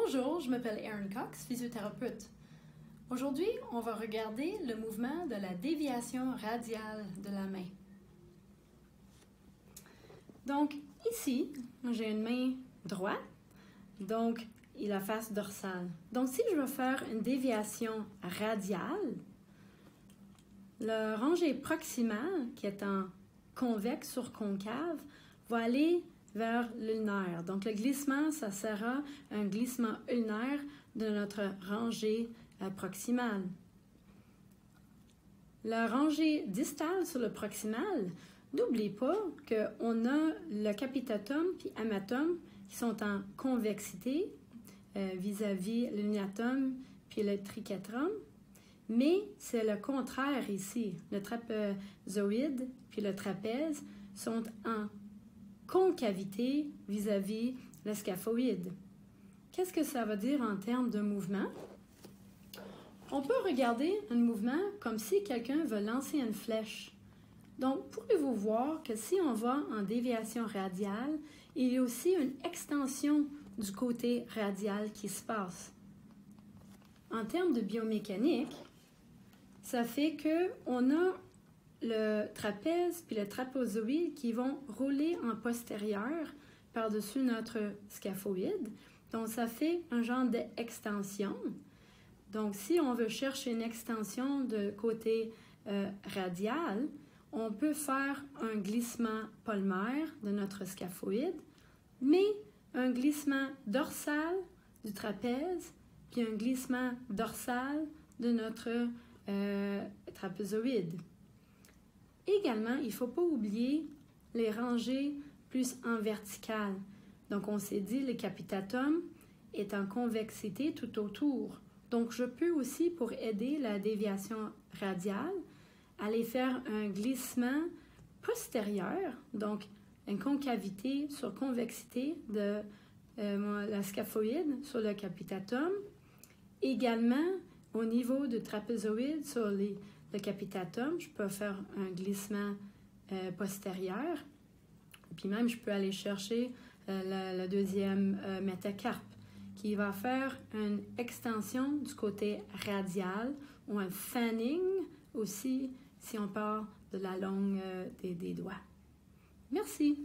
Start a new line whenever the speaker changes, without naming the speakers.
Bonjour, je m'appelle Erin Cox, physiothérapeute. Aujourd'hui, on va regarder le mouvement de la déviation radiale de la main. Donc, ici, j'ai une main droite, donc il a la face dorsale. Donc, si je veux faire une déviation radiale, le rangé proximal, qui est en convexe sur concave, va aller vers l'ulnaire. Donc, le glissement, ça sera un glissement ulnaire de notre rangée proximale. La rangée distale sur le proximal, n'oublie pas qu'on a le capitatum puis amatum qui sont en convexité vis-à-vis l'ulnatum puis le triquetrum, mais c'est le contraire ici. Le trapézoïde puis le trapèze sont en concavité vis-à-vis le scaphoïde. Qu'est-ce que ça veut dire en termes de mouvement? On peut regarder un mouvement comme si quelqu'un veut lancer une flèche. Donc, pourrez-vous voir que si on va en déviation radiale, il y a aussi une extension du côté radial qui se passe. En termes de biomécanique, ça fait qu'on a le trapèze puis le trapézoïde qui vont rouler en postérieur par-dessus notre scaphoïde. Donc, ça fait un genre d'extension. Donc, si on veut chercher une extension de côté radial, on peut faire un glissement palmaire de notre scaphoïde, mais un glissement dorsal du trapèze, puis un glissement dorsal de notre trapézoïde. Également, il ne faut pas oublier les rangées plus en verticale. Donc, on s'est dit, le capitatum est en convexité tout autour. Donc, je peux aussi, pour aider la déviation radiale, aller faire un glissement postérieur, donc une concavité sur convexité de la scaphoïde sur le capitatum. Également, au niveau du trapézoïde sur le capitatum, je peux faire un glissement postérieur. Puis même, je peux aller chercher le deuxième métacarpe qui va faire une extension du côté radial ou un fanning aussi si on part de la longue des doigts. Merci.